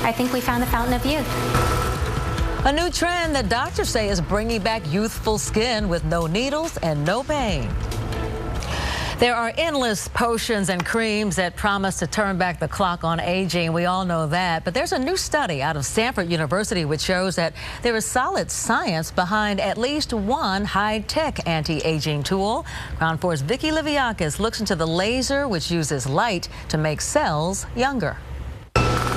I think we found the fountain of youth. A new trend that doctors say is bringing back youthful skin with no needles and no pain. There are endless potions and creams that promise to turn back the clock on aging. We all know that. But there's a new study out of Stanford University which shows that there is solid science behind at least one high-tech anti-aging tool. Ground Force Vicki Liviakis looks into the laser which uses light to make cells younger.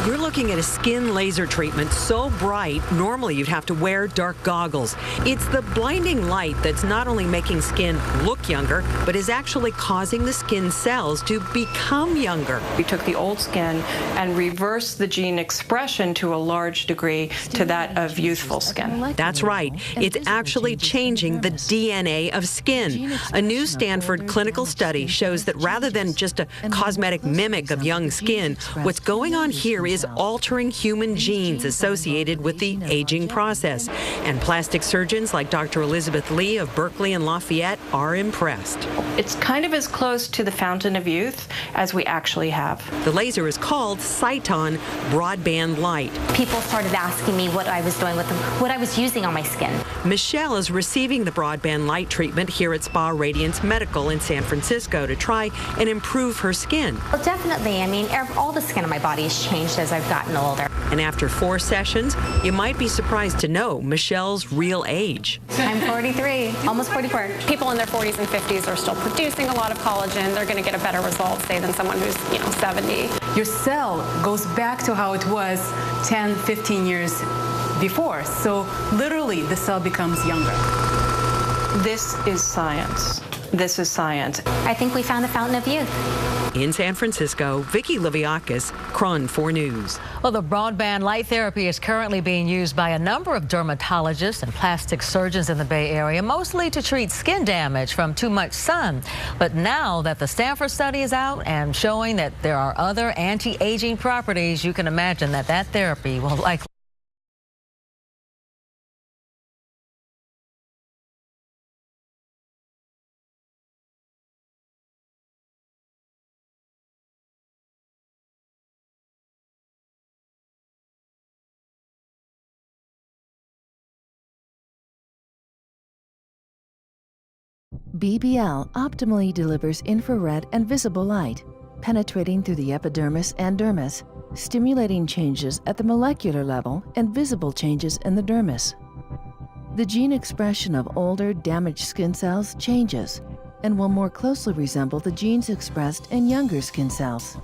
You're looking at a skin laser treatment so bright, normally you'd have to wear dark goggles. It's the blinding light that's not only making skin look younger, but is actually causing the skin cells to become younger. We took the old skin and reversed the gene expression to a large degree to that of youthful skin. That's right. It's actually changing the DNA of skin. A new Stanford clinical study shows that rather than just a cosmetic mimic of young skin, what's going on here is altering human genes associated with the aging process. And plastic surgeons like Dr. Elizabeth Lee of Berkeley and Lafayette are impressed. It's kind of as close to the fountain of youth as we actually have. The laser is called Cyton Broadband Light. People started asking me what I was doing with them, what I was using on my skin. Michelle is receiving the broadband light treatment here at Spa Radiance Medical in San Francisco to try and improve her skin. Well, definitely. I mean, all the skin on my body has changed as I've gotten older. And after 4 sessions, you might be surprised to know Michelle's real age. I'm 43, almost 44. People in their 40s and 50s are still producing a lot of collagen. They're going to get a better result, say, than someone who's, 70. Your cell goes back to how it was 10, 15 years before. So literally, the cell becomes younger. This is science. This is science. I think we found the fountain of youth. In San Francisco, Vicki Liviakis, KRON 4 News. Well, the broadband light therapy is currently being used by a number of dermatologists and plastic surgeons in the Bay Area, mostly to treat skin damage from too much sun. But now that the Stanford study is out and showing that there are other anti-aging properties, you can imagine that that therapy will likely BBL optimally delivers infrared and visible light, penetrating through the epidermis and dermis, stimulating changes at the molecular level and visible changes in the dermis. The gene expression of older, damaged skin cells changes and will more closely resemble the genes expressed in younger skin cells.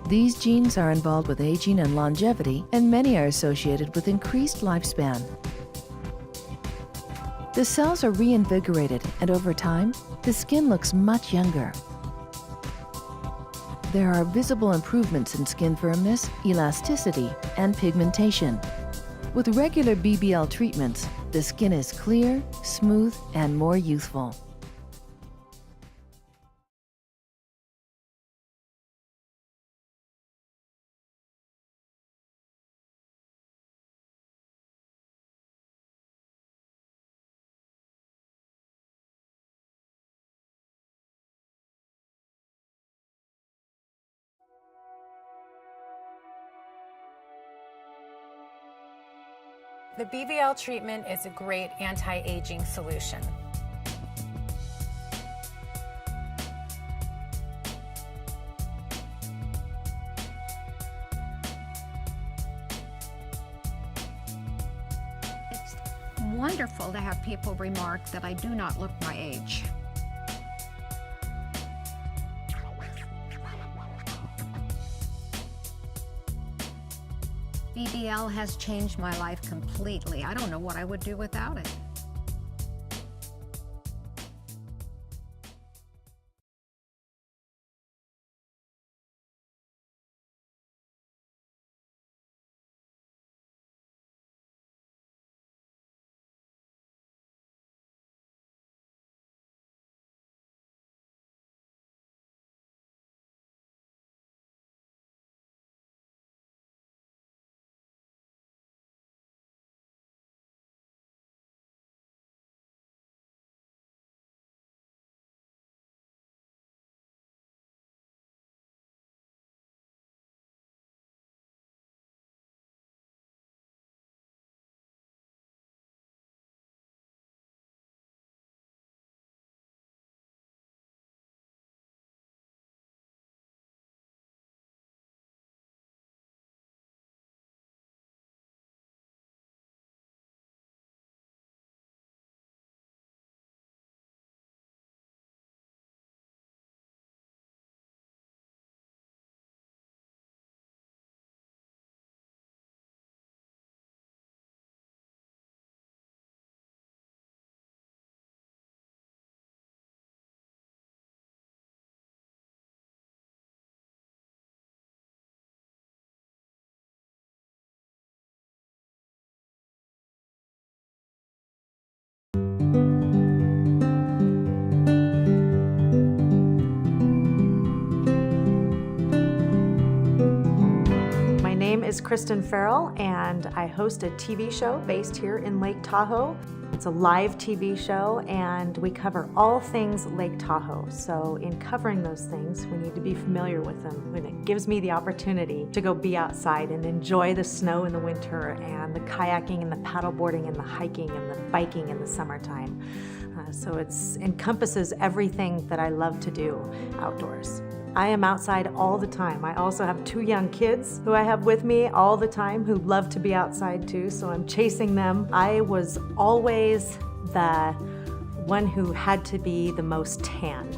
These genes are involved with aging and longevity, and many are associated with increased lifespan. The cells are reinvigorated, and over time, the skin looks much younger. There are visible improvements in skin firmness, elasticity, and pigmentation. With regular BBL treatments, the skin is clear, smooth, and more youthful. The BBL treatment is a great anti-aging solution. It's wonderful to have people remark that I do not look my age. BBL has changed my life completely. I don't know what I would do without it. My name is Kristen Farrell, and I host a TV show based here in Lake Tahoe. It's a live TV show, and we cover all things Lake Tahoe. So in covering those things, we need to be familiar with them. And it gives me the opportunity to go be outside and enjoy the snow in the winter, and the kayaking and the paddleboarding and the hiking and the biking in the summertime. So it encompasses everything that I love to do outdoors. I am outside all the time. I also have 2 young kids who I have with me all the time who love to be outside too, so I'm chasing them. I was always the one who had to be the most tan.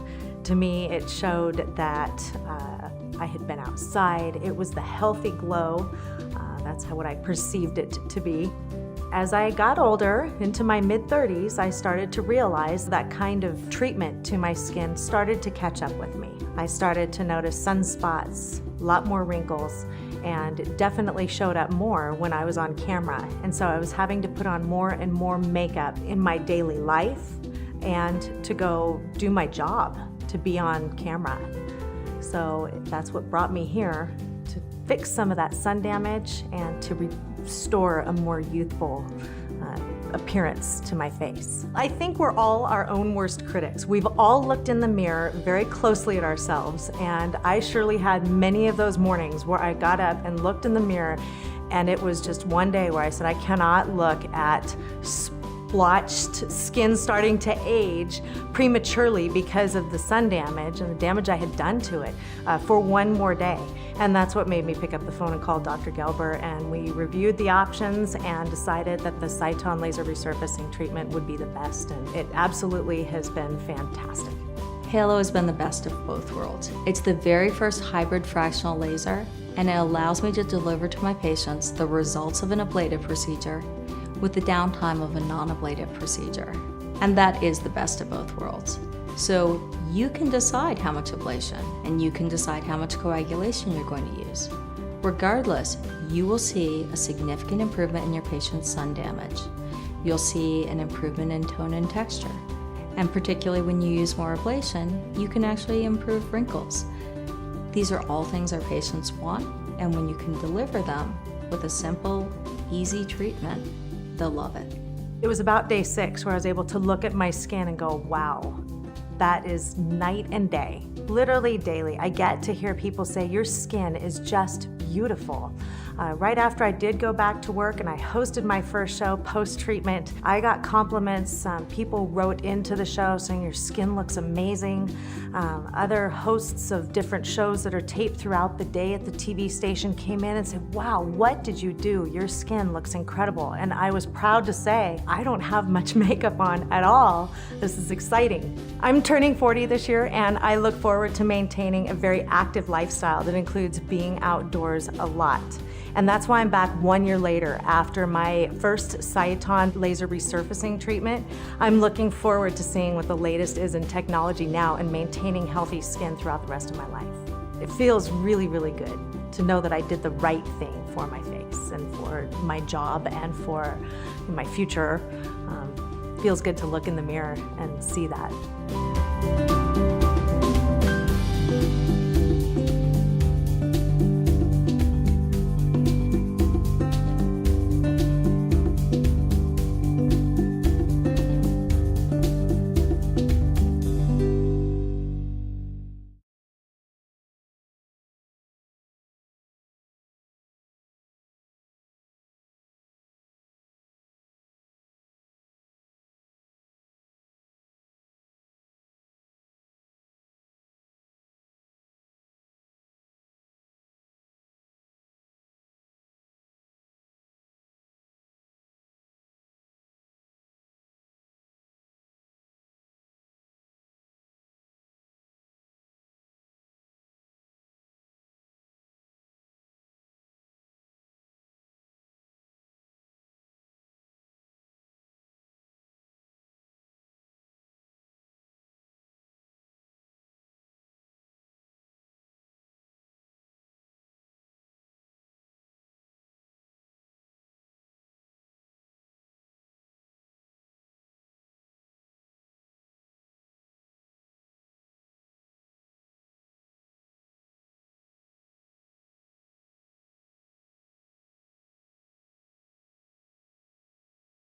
To me, it showed that I had been outside. It was the healthy glow. That's what I perceived it to be. As I got older, into my mid-30s, I started to realize that kind of treatment to my skin started to catch up with me. I started to notice sunspots, a lot more wrinkles, and it definitely showed up more when I was on camera. And so I was having to put on more and more makeup in my daily life and to go do my job, to be on camera. So that's what brought me here, to fix some of that sun damage and to restore a more youthful appearance to my face. I think we're all our own worst critics. We've all looked in the mirror very closely at ourselves, and I surely had many of those mornings where I got up and looked in the mirror, and it was just one day where I said, I cannot look at splotched skin starting to age prematurely because of the sun damage and the damage I had done to it for one more day. And that's what made me pick up the phone and call Dr. Gelber, and we reviewed the options and decided that the Cyton laser resurfacing treatment would be the best, and it absolutely has been fantastic. Halo has been the best of both worlds. It's the very first hybrid fractional laser, and it allows me to deliver to my patients the results of an ablative procedure with the downtime of a non-ablative procedure. And that is the best of both worlds. So you can decide how much ablation, and you can decide how much coagulation you're going to use. Regardless, you will see a significant improvement in your patient's sun damage. You'll see an improvement in tone and texture. And particularly when you use more ablation, you can actually improve wrinkles. These are all things our patients want, and when you can deliver them with a simple, easy treatment, they'll love it. It was about day 6 where I was able to look at my skin and go, wow, that is night and day. Literally daily, I get to hear people say, your skin is just beautiful. Right after I did go back to work and I hosted my first show post-treatment, I got compliments. People wrote into the show saying your skin looks amazing. Other hosts of different shows that are taped throughout the day at the TV station came in and said, wow, what did you do? Your skin looks incredible. And I was proud to say, I don't have much makeup on at all. This is exciting. I'm turning 40 this year, and I look forward to maintaining a very active lifestyle that includes being outdoors a lot. And that's why I'm back 1 year later after my first Cyton laser resurfacing treatment. I'm looking forward to seeing what the latest is in technology now and maintaining healthy skin throughout the rest of my life. It feels really, really good to know that I did the right thing for my face and for my job and for my future. Feels good to look in the mirror and see that.